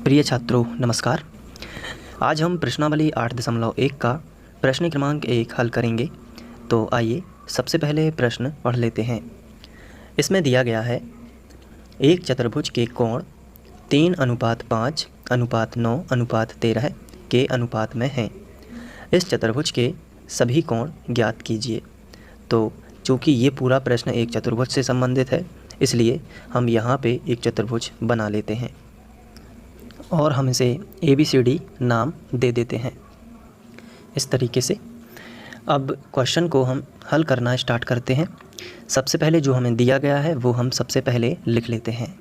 प्रिय छात्रों नमस्कार। आज हम प्रश्नावली 8.1 का प्रश्न क्रमांक 1 हल करेंगे। तो आइए सबसे पहले प्रश्न पढ़ लेते हैं। इसमें दिया गया है एक चतुर्भुज के कोण 3:5:9:13 के अनुपात में हैं। इस चतुर्भुज के सभी कोण ज्ञात कीजिए। तो चूँकि ये पूरा प्रश्न एक चतुर्भुज से संबंधित है, इसलिए हम यहाँ पे एक चतुर्भुज बना लेते हैं और हम इसे ABCD नाम दे देते हैं। इस तरीके से अब क्वेश्चन को हम हल करना स्टार्ट करते हैं। सबसे पहले जो हमें दिया गया है वो हम सबसे पहले लिख लेते हैं।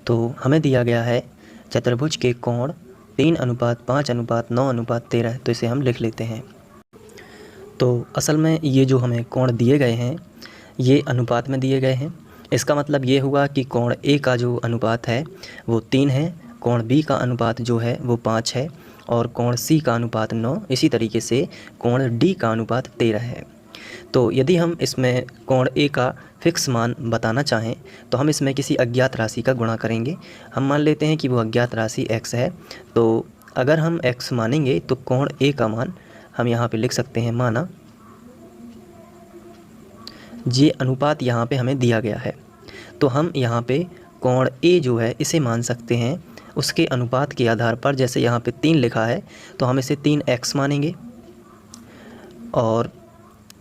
तो हमें दिया गया है चतुर्भुज के कोण 3:5:9:13, तो इसे हम लिख लेते हैं। तो असल में ये जो हमें कोण दिए गए हैं ये अनुपात में दिए गए हैं। इसका मतलब ये हुआ कि कोण A का जो अनुपात है वो 3 है, कोण B का अनुपात जो है वो 5 है और कोण C का अनुपात 9। इसी तरीके से कोण D का अनुपात 13 है। तो यदि हम इसमें कोण A का फिक्स मान बताना चाहें तो हम इसमें किसी अज्ञात राशि का गुणा करेंगे। हम मान लेते हैं कि वो अज्ञात राशि x है। तो अगर हम x मानेंगे तो कोण A का मान हम यहाँ पे लिख सकते हैं, माना ये अनुपात यहाँ पे हमें दिया गया है। तो हम यहाँ पे कोण A जो है इसे मान सकते हैं उसके अनुपात के आधार पर। जैसे यहाँ पे 3 लिखा है तो हम इसे 3x मानेंगे और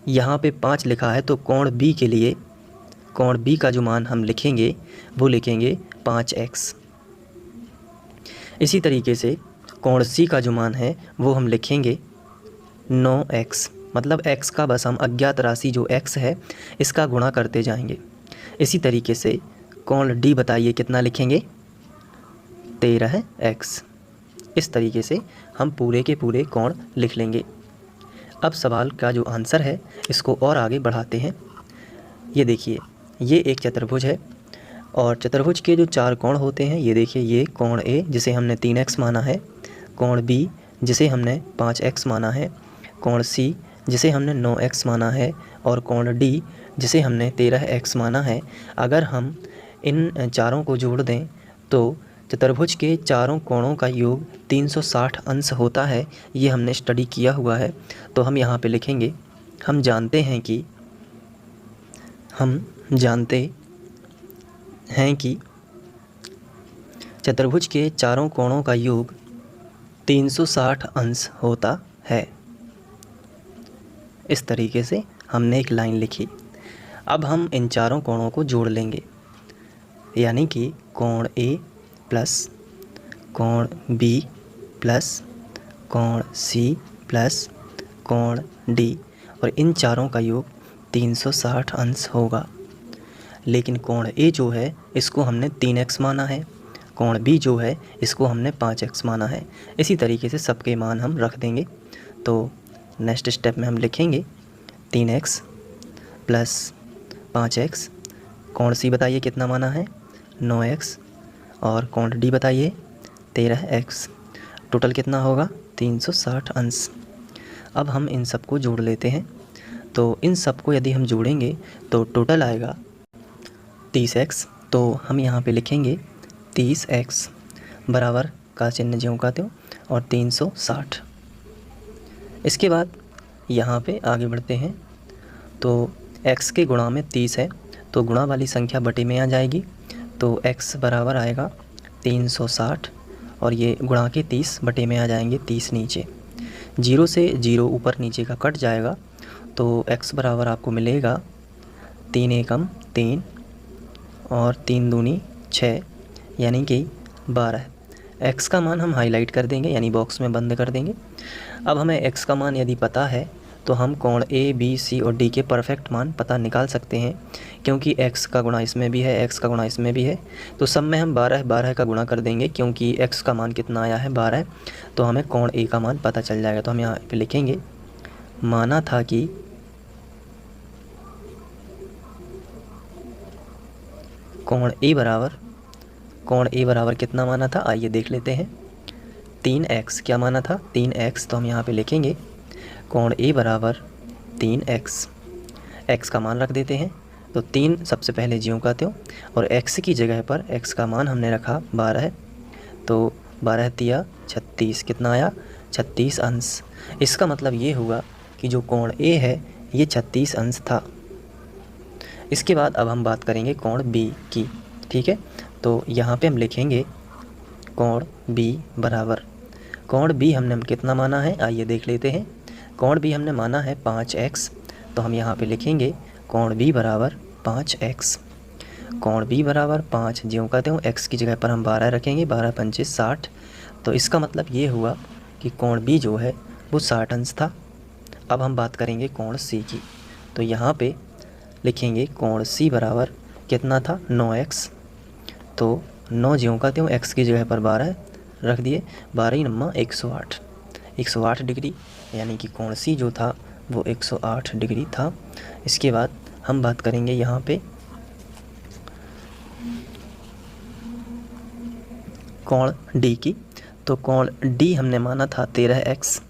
यहाँ पे 5 लिखा है तो कोण B के लिए कोण B का जो मान हम लिखेंगे वो लिखेंगे 5x। इसी तरीके से कोण C का जो मान है वो हम लिखेंगे 9x। मतलब x का बस हम अज्ञात राशि जो x है इसका गुणा करते जाएंगे। इसी तरीके से कोण D बताइए कितना लिखेंगे, 13x। इस तरीके से हम पूरे के पूरे कोण लिख लेंगे। अब सवाल का जो आंसर है इसको और आगे बढ़ाते हैं। ये देखिए, ये एक चतुर्भुज है और चतुर्भुज के जो 4 कोण होते हैं, ये देखिए, ये कोण A जिसे हमने 3x माना है, कोण B जिसे हमने 5x माना है, कोण C जिसे हमने 9x माना है और कोण D जिसे हमने 13x माना है। अगर हम इन चारों को जोड़ दें तो चतुर्भुज के चारों कोणों का योग 360 अंश होता है। ये हमने स्टडी किया हुआ है। तो हम यहाँ पे लिखेंगे, हम जानते हैं कि चतुर्भुज के चारों कोणों का योग 360 अंश होता है। इस तरीके से हमने एक लाइन लिखी। अब हम इन चारों कोणों को जोड़ लेंगे, यानी कि कोण A प्लस कोण B प्लस कोण C प्लस कोण D, और इन चारों का योग 360 अंश होगा। लेकिन कोण A जो है इसको हमने 3x माना है, कोण B जो है इसको हमने 5x माना है। इसी तरीके से सबके मान हम रख देंगे। तो नेक्स्ट स्टेप में हम लिखेंगे 3x प्लस 5x, कोण C बताइए कितना माना है, 9x, और कोण D बताइए 13x। टोटल कितना होगा, 360 अंश। अब हम इन सबको जोड़ लेते हैं। तो इन सबको यदि हम जोड़ेंगे तो टोटल आएगा 30x। तो हम यहाँ पे लिखेंगे 30x बराबर का चिन्ह ज्यों का त्यों और 360। इसके बाद यहाँ पे आगे बढ़ते हैं। तो x के गुणा में 30 है तो गुणा वाली संख्या बटे में आ जाएगी। तो x बराबर आएगा 360 और ये गुणा के 30 बटे में आ जाएंगे 30 नीचे। 0 से 0 ऊपर नीचे का कट जाएगा तो x बराबर आपको मिलेगा 3 एकम 3 और 3 दूनी 6, यानी कि 12। x का मान हम हाईलाइट कर देंगे, यानी बॉक्स में बंद कर देंगे। अब हमें x का मान यदि पता है तो हम कोण A, B, C और D के परफेक्ट मान पता निकाल सकते हैं, क्योंकि x का गुणा इसमें भी है, x का गुणा इसमें भी है। तो सब में हम 12 का गुणा कर देंगे, क्योंकि x का मान कितना आया है, 12। तो हमें कोण A का मान पता चल जाएगा। तो हम यहाँ पे लिखेंगे, माना था कि कोण A बराबर कितना माना था, आइए देख लेते हैं। 3x क्या माना था, 3x। तो हम यहाँ पे लिखेंगे कोण A बराबर 3x। x का मान रख देते हैं। तो 3 सबसे पहले ज्यों का त्यों और x की जगह पर x का मान हमने रखा 12 है। तो 12 तिया 36, कितना आया 36 अंश। इसका मतलब ये हुआ कि जो कोण ए है ये 36 अंश था। इसके बाद अब हम बात करेंगे कोण बी की, ठीक है। तो यहाँ पे हम लिखेंगे कोण बी बराबर, कोण बी हमने कितना माना है, आइए देख लेते हैं। कोण बी हमने माना है 5x, तो हम यहाँ पे लिखेंगे कोण बी बराबर 5x। कोण बी बराबर 5, ज्यों कहते हूँ x की जगह पर हम 12 रखेंगे, 12 पंचे 60। तो इसका मतलब ये हुआ कि कोण बी जो है वो 60 अंश था। अब हम बात करेंगे कोण सी की, तो यहाँ पे लिखेंगे कोण सी बराबर कितना था 9x। तो 9 ज्यों कहते हूँ x की जगह पर 12 रख दिए, 12 नम्मा 108, 108 डिग्री, यानी कि कोण सी जो था वो 108 डिग्री था। इसके बाद हम बात करेंगे यहाँ पे कोण डी की, तो कोण डी हमने माना था 13x।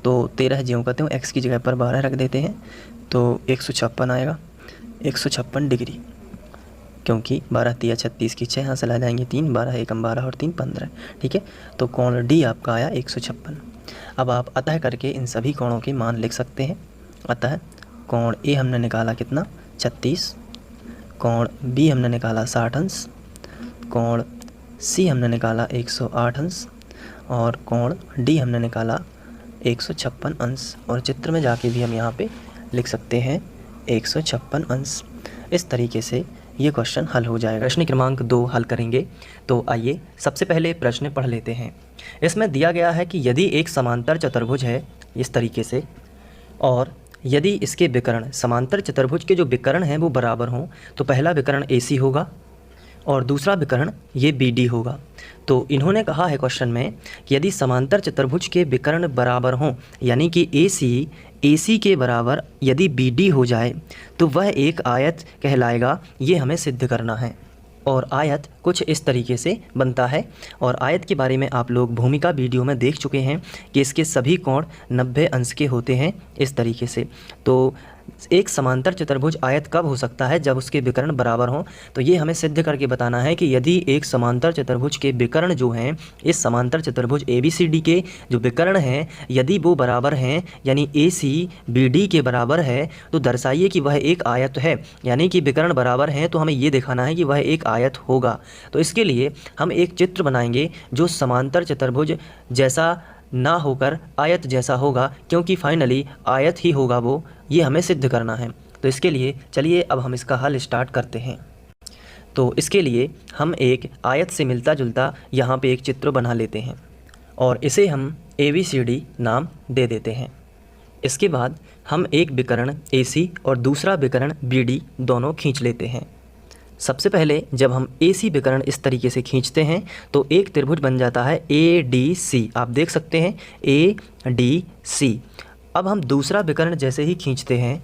तो 13 ज्यों कहते हूँ x की जगह पर 12 रख देते हैं, तो 156 आएगा, 156 डिग्री, क्योंकि 12 तिया 36 की 6 यहाँ से ला जाएंगे 3, 12 एकम 12 और 3 15, ठीक है। तो कोण डी आपका आया 156। अब आप अतः करके इन सभी कोणों के मान लिख सकते हैं। अतः कोण ए हमने निकाला कितना 36, कोण बी हमने निकाला 60 अंश, कोण सी हमने निकाला 108 अंश, और कोण डी हमने निकाला 156 अंश। और चित्र में जाके भी हम यहाँ पे लिख सकते हैं 156 अंश। इस तरीके से ये क्वेश्चन हल हो जाएगा। प्रश्न क्रमांक 2 हल करेंगे। तो आइए सबसे पहले प्रश्न पढ़ लेते हैं। इसमें दिया गया है कि यदि एक समांतर चतुर्भुज है इस तरीके से, और यदि इसके विकर्ण समांतर चतुर्भुज के जो विकर्ण हैं वो बराबर हों, तो पहला विकर्ण AC होगा और दूसरा विकर्ण ये BD होगा। तो इन्होंने कहा है क्वेश्चन में कि यदि समांतर चतुर्भुज के विकर्ण बराबर हों, यानी कि AC के बराबर यदि BD हो जाए तो वह एक आयत कहलाएगा। ये हमें सिद्ध करना है। और आयत कुछ इस तरीके से बनता है, और आयत के बारे में आप लोग भूमिका वीडियो में देख चुके हैं कि इसके सभी कोण 90 अंश के होते हैं इस तरीके से। तो एक समांतर चतुर्भुज आयत कब हो सकता है, जब उसके विकर्ण बराबर हों। तो ये हमें सिद्ध करके बताना है कि यदि एक समांतर चतुर्भुज के विकर्ण जो हैं, इस समांतर चतुर्भुज ABCD के जो विकर्ण हैं यदि वो बराबर हैं, यानी AC BD के बराबर है, तो दर्शाइए कि वह एक आयत है। यानी कि विकर्ण बराबर हैं तो हमें ये दिखाना है कि वह एक आयत होगा। तो इसके लिए हम एक चित्र बनाएंगे जो समांतर चतुर्भुज जैसा ना होकर आयत जैसा होगा, क्योंकि फाइनली आयत ही होगा वो, ये हमें सिद्ध करना है। तो इसके लिए चलिए अब हम इसका हल स्टार्ट करते हैं। तो इसके लिए हम एक आयत से मिलता जुलता यहाँ पे एक चित्र बना लेते हैं और इसे हम ABCD नाम दे देते हैं। इसके बाद हम एक विकर्ण AC और दूसरा विकर्ण BD दोनों खींच लेते हैं। सबसे पहले जब हम AC विकर्ण इस तरीके से खींचते हैं तो एक त्रिभुज बन जाता है ADC, आप देख सकते हैं ADC। अब हम दूसरा विकर्ण जैसे ही खींचते हैं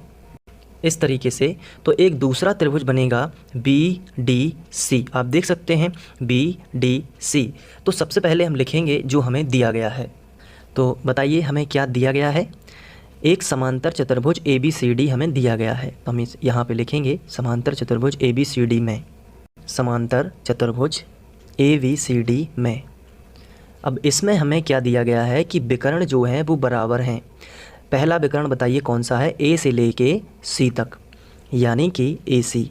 इस तरीके से तो एक दूसरा त्रिभुज बनेगा BDC, आप देख सकते हैं BDC। तो सबसे पहले हम लिखेंगे जो हमें दिया गया है। तो बताइए हमें क्या दिया गया है। एक समांतर चतुर्भुज ABCD हमें दिया गया है, तो हम यहाँ पे लिखेंगे समांतर चतुर्भुज ABCD में, समांतर चतुर्भुज ABCD में। अब इसमें हमें क्या दिया गया है कि विकर्ण जो हैं वो बराबर हैं। पहला विकर्ण बताइए कौन सा है, A से लेके C तक, यानी कि AC।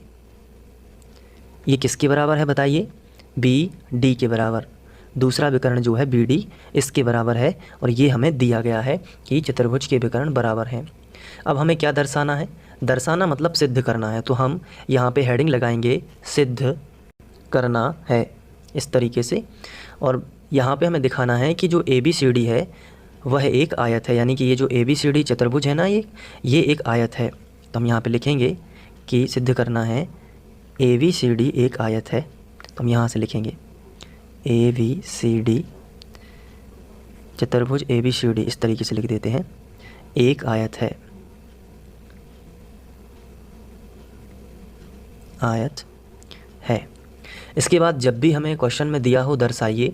ये किसके बराबर है बताइए, BD के बराबर। दूसरा विकर्ण जो है BD इसके बराबर है, और ये हमें दिया गया है कि चतुर्भुज के विकर्ण बराबर हैं। अब हमें क्या दर्शाना है, दर्शाना मतलब सिद्ध करना है। तो हम यहाँ पे हेडिंग लगाएंगे सिद्ध करना है इस तरीके से, और यहाँ पे हमें दिखाना है कि जो ABCD है वह एक आयत है, यानी कि ये जो ABCD चतुर्भुज है ना ये एक आयत है। तो हम यहाँ पे लिखेंगे कि सिद्ध करना है ABCD एक आयत है। तो हम यहाँ से लिखेंगे ABCD चतुर्भुज ABCD इस तरीके से लिख देते हैं, एक आयत है, आयत है। इसके बाद जब भी हमें क्वेश्चन में दिया हो दर्शाइए,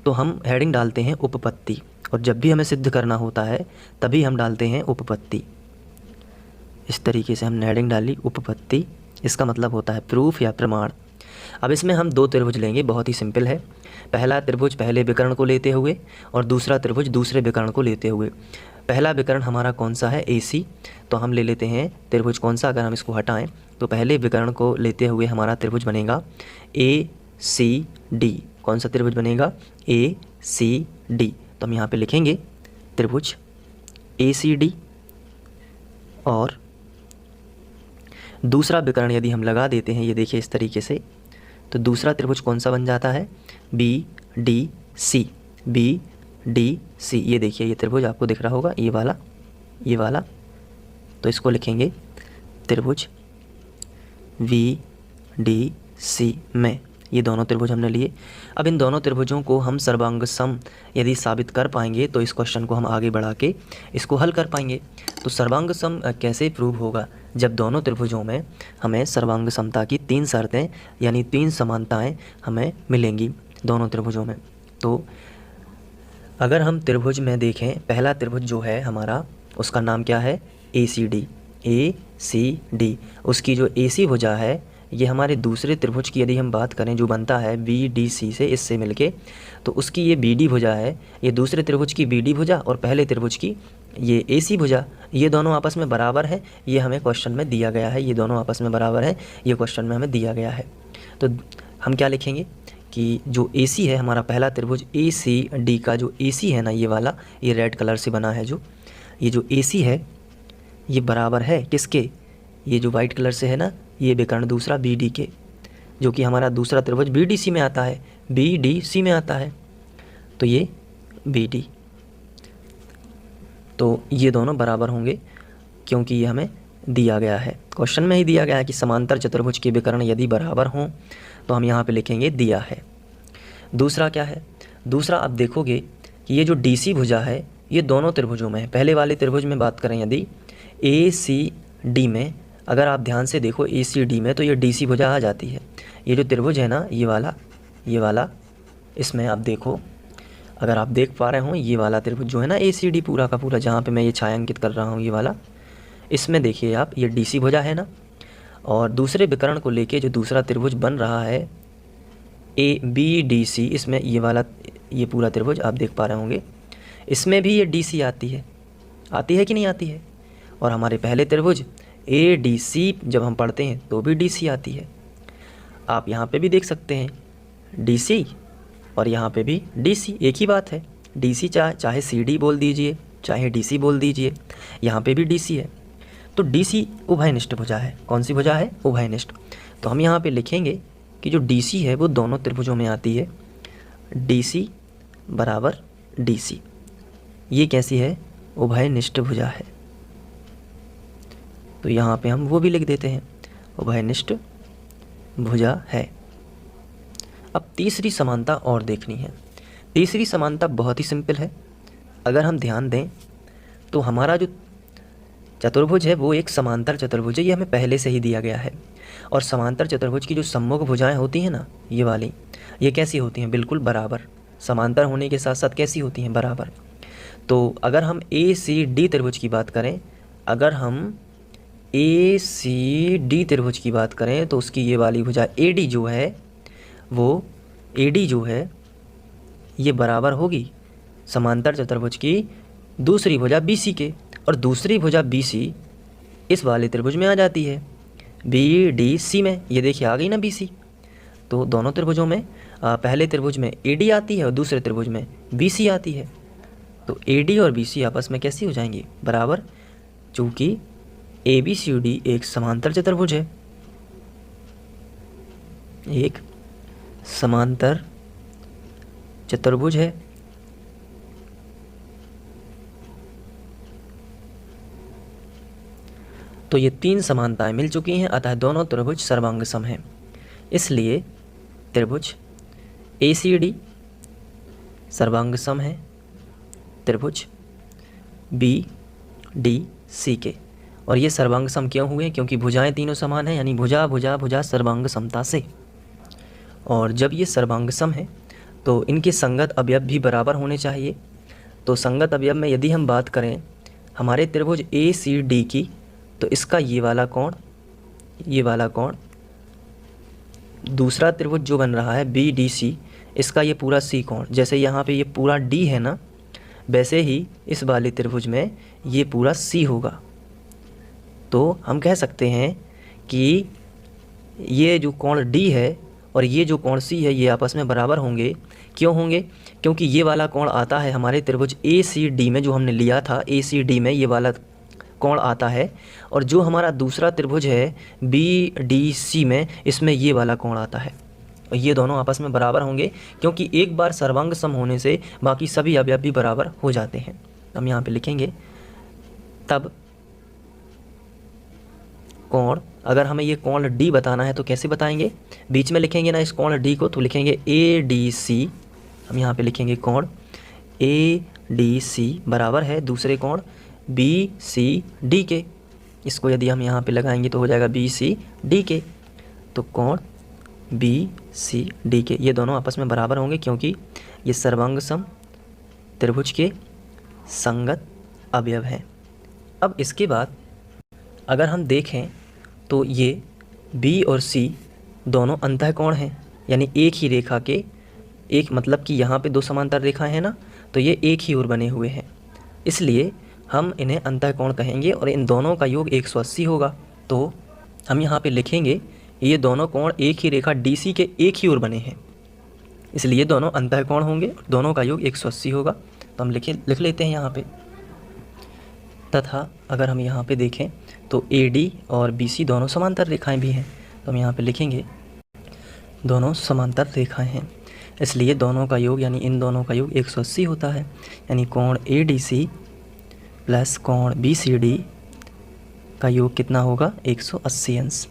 तो हम हेडिंग डालते हैं उपपत्ति, और जब भी हमें सिद्ध करना होता है तभी हम डालते हैं उपपत्ति। इस तरीके से हमने हेडिंग डाली उपपत्ति, इसका मतलब होता है प्रूफ या प्रमाण। अब इसमें हम दो त्रिभुज लेंगे, बहुत ही सिंपल है। पहला त्रिभुज पहले विकर्ण को लेते हुए और दूसरा त्रिभुज दूसरे विकर्ण को लेते हुए। पहला विकर्ण हमारा कौन सा है, AC, तो हम ले लेते हैं त्रिभुज कौन सा, अगर हम इसको हटाएं तो पहले विकर्ण को लेते हुए हमारा त्रिभुज बनेगा ACD। कौन सा त्रिभुज बनेगा, ACD। तो हम यहाँ पे लिखेंगे त्रिभुज ACD, और दूसरा विकर्ण यदि हम लगा देते हैं, ये देखिए इस तरीके से, तो दूसरा त्रिभुज कौन सा बन जाता है, BDC। BDC, ये देखिए ये त्रिभुज आपको दिख रहा होगा, ये वाला, तो इसको लिखेंगे त्रिभुज VDC में। ये दोनों त्रिभुज हमने लिए। अब इन दोनों त्रिभुजों को हम सर्वांग सम यदि साबित कर पाएंगे तो इस क्वेश्चन को हम आगे बढ़ा के इसको हल कर पाएंगे। तो सर्वांग सम कैसे प्रूव होगा, जब दोनों त्रिभुजों में हमें सर्वांग समता की 3 शर्तें यानी 3 समानताएं हमें मिलेंगी दोनों त्रिभुजों में। तो अगर हम त्रिभुज में देखें, पहला त्रिभुज जो है हमारा, उसका नाम क्या है, ACD। ACD, उसकी जो AC भुजा है, ये हमारे दूसरे त्रिभुज की यदि हम बात करें जो बनता है BDC से, इससे मिलके, तो उसकी ये BD भुजा है, ये दूसरे त्रिभुज की BD भुजा और पहले त्रिभुज की ये AC भुजा, ये दोनों आपस में बराबर है। ये हमें क्वेश्चन में दिया गया है, ये दोनों आपस में बराबर है, ये क्वेश्चन में हमें दिया गया है। तो हम क्या लिखेंगे कि जो AC है हमारा पहला त्रिभुज ACD का जो AC है ना, ये वाला, ये रेड कलर से बना है जो, ये जो AC है ये बराबर है किसके, ये जो वाइट कलर से है ना, ये विकर्ण दूसरा BD के, जो कि हमारा दूसरा त्रिभुज BDC में आता है, BDC में आता है, तो ये BD। तो ये दोनों बराबर होंगे क्योंकि ये हमें दिया गया है, क्वेश्चन में ही दिया गया है कि समांतर चतुर्भुज के विकर्ण यदि बराबर हों, तो हम यहाँ पे लिखेंगे दिया है। दूसरा क्या है, दूसरा आप देखोगे कि ये जो DC भुजा है ये दोनों त्रिभुजों में है। पहले वाले त्रिभुज में बात करें यदि ACD में, अगर आप ध्यान से देखो ACD में, तो ये DC भुजा आ जाती है। ये जो त्रिभुज है ना, ये वाला, इसमें आप देखो, अगर आप देख पा रहे हो, ये वाला त्रिभुज जो है ना ACD पूरा का पूरा, जहाँ पे मैं ये छायांकित कर रहा हूँ, ये वाला, इसमें देखिए आप, ये DC भुजा है ना, और दूसरे विकर्ण को लेके जो दूसरा त्रिभुज बन रहा है ABDC, इसमें ये वाला, ये पूरा त्रिभुज आप देख पा रहे होंगे, इसमें भी ये DC आती है कि नहीं आती है। और हमारे पहले त्रिभुज ADC जब हम पढ़ते हैं तो भी DC आती है। आप यहाँ पे भी देख सकते हैं DC, और यहाँ पे भी DC, एक ही बात है। DC चाहे CD बोल दीजिए, चाहे DC बोल दीजिए, यहाँ पे भी DC है। तो DC उभयनिष्ठ भुजा है। कौन सी भुजा है, उभयनिष्ठ। तो हम यहाँ पे लिखेंगे कि जो DC है वो दोनों त्रिभुजों में आती है, DC बराबर DC। ये कैसी है, उभयनिष्ठ भुजा है। तो यहाँ पे हम वो भी लिख देते हैं, उभयनिष्ठ भुजा है। अब तीसरी समानता और देखनी है। तीसरी समानता बहुत ही सिंपल है। अगर हम ध्यान दें तो हमारा जो चतुर्भुज है वो एक समांतर चतुर्भुज है, ये हमें पहले से ही दिया गया है। और समांतर चतुर्भुज की जो सम्मुख भुजाएं होती हैं ना, ये वाली, ये कैसी होती हैं, बिल्कुल बराबर। समांतर होने के साथ साथ कैसी होती हैं, बराबर। तो अगर हम ACD त्रिभुज की बात करें, अगर हम ACD त्रिभुज की बात करें तो उसकी ये वाली भुजा AD जो है, वो AD जो है ये बराबर होगी समांतर चतुर्भुज की दूसरी भुजा BC के, और दूसरी भुजा BC इस वाले त्रिभुज में आ जाती है BDC में। ये देखिए आ गई ना BC। तो दोनों त्रिभुजों में पहले त्रिभुज में AD आती है और दूसरे त्रिभुज में BC आती है। तो AD और BC आपस में कैसी हो जाएंगी, बराबर, चूँकि ABCD एक समांतर चतुर्भुज है, एक समांतर चतुर्भुज है। तो ये 3 समानताएं मिल चुकी हैं, अतः दोनों त्रिभुज सर्वांग सम हैं। इसलिए त्रिभुज ACD सर्वांग सम है त्रिभुज BDC के। और ये सर्वांग सम क्यों हुए, क्योंकि भुजाएं तीनों समान हैं, यानी भुजा भुजा भुजा सर्वांग समता से। और जब ये सर्वांग सम है तो इनके संगत अवयव भी बराबर होने चाहिए। तो संगत अवयव में यदि हम बात करें हमारे त्रिभुज ACD की, तो इसका ये वाला कोण दूसरा त्रिभुज जो बन रहा है बी डी सी, इसका ये पूरा सी कोण, जैसे यहाँ पे ये पूरा डी है ना, वैसे ही इस वाले त्रिभुज में ये पूरा सी होगा। तो हम कह सकते हैं कि ये जो कोण डी है और ये जो कोण सी है ये आपस में बराबर होंगे। क्यों होंगे? क्योंकि ये वाला कोण आता है हमारे त्रिभुज ए सी डी में, जो हमने लिया था ए सी डी में ये वाला कोण आता है, और जो हमारा दूसरा त्रिभुज है बी डी सी में, इसमें ये वाला कोण आता है। और ये दोनों आपस में बराबर होंगे, क्योंकि एक बार सर्वांग सम होने से बाकी सभी अवयव भी बराबर हो जाते हैं। हम यहाँ पे लिखेंगे तब कोण, अगर हमें ये कोण डी बताना है तो कैसे बताएंगे? बीच में लिखेंगे ना इस कोण डी को, तो लिखेंगे ए डी सी। हम यहाँ पे लिखेंगे कोण ए डी सी बराबर है दूसरे कोण बी सी डी के। इसको यदि हम यहाँ पे लगाएंगे तो हो जाएगा बी सी डी के। तो कोण बी सी डी के ये दोनों आपस में बराबर होंगे, क्योंकि ये सर्वांग सम त्रिभुज के संगत अवयव हैं। अब इसके बाद अगर हम देखें तो ये बी और सी दोनों अंतःकोण हैं, यानी एक ही रेखा के, एक मतलब कि यहाँ पे दो समांतर रेखाएं हैं ना, तो ये एक ही ओर बने हुए हैं, इसलिए हम इन्हें अंतःकोण कहेंगे और इन दोनों का योग 180 होगा। तो हम यहाँ पे लिखेंगे ये दोनों कोण एक ही रेखा DC के एक ही ओर बने हैं, इसलिए दोनों अंतःकोण होंगे, दोनों का योग 180 होगा। तो हम लिख लेते हैं यहाँ पे। तथा अगर हम यहाँ पे देखें तो AD और BC दोनों समांतर रेखाएं भी हैं, तो हम यहाँ पे लिखेंगे दोनों समांतर रेखाएं हैं, इसलिए दोनों का योग यानी इन दोनों का योग 180 होता है। यानी कोण ADC प्लस कोण BCD का योग कितना होगा? 180 अंश।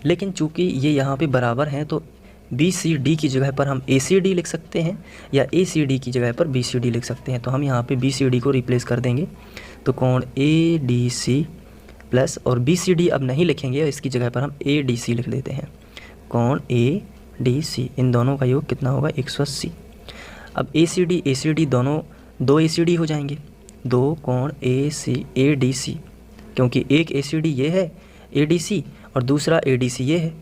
लेकिन चूंकि ये यहाँ पे बराबर हैं तो BCD की जगह पर हम ACD लिख सकते हैं या ACD की जगह पर BCD लिख सकते हैं। तो हम यहाँ पे BCD को रिप्लेस कर देंगे, तो कोण ADC प्लस, और BCD अब नहीं लिखेंगे, इसकी जगह पर हम ADC लिख देते हैं। कोण ADC इन दोनों का योग कितना होगा? 180। अब ACD दोनों दो ACD हो जाएंगे, दो कोण ADC, क्योंकि एक ACD ये है ADC और दूसरा ADC ये है,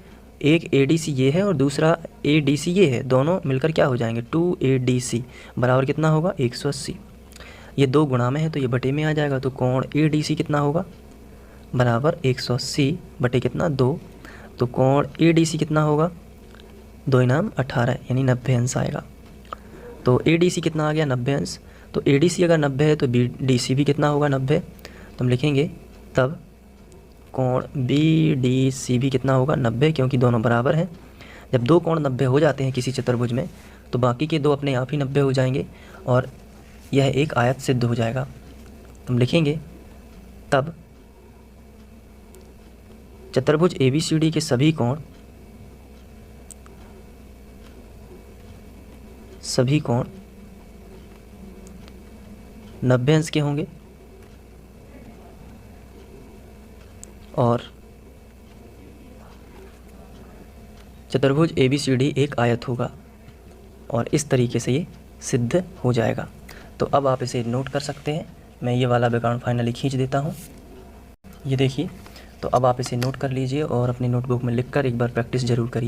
एक ADC ये है और दूसरा ADC ये है, दोनों मिलकर क्या हो जाएंगे? 2ADC बराबर कितना होगा? 180। ये दो गुणा में है तो ये बटे में आ जाएगा, तो कोण ADC कितना होगा? बराबर 180 बटे कितना? 2। तो कोण ADC कितना होगा? 2 इनाम 18 यानी 90 अंश आएगा। तो ADC कितना आ गया? 90 अंश। तो ADC अगर 90 है तो BDC भी कितना होगा? 90। तो हम लिखेंगे तब कोण BDC भी कितना होगा? 90, क्योंकि दोनों बराबर हैं। जब दो कोण 90 हो जाते हैं किसी चतुर्भुज में तो बाकी के दो अपने आप ही 90 हो जाएंगे और यह एक आयत सिद्ध हो जाएगा। हम लिखेंगे तब चतुर्भुज ABCD के सभी कोण 90 अंश के होंगे और चतुर्भुज ABCD एक आयत होगा, और इस तरीके से ये सिद्ध हो जाएगा। तो अब आप इसे नोट कर सकते हैं। मैं ये वाला बैकग्राउंड फाइनली खींच देता हूँ, ये देखिए। तो अब आप इसे नोट कर लीजिए और अपनी नोटबुक में लिखकर एक बार प्रैक्टिस ज़रूर करिए।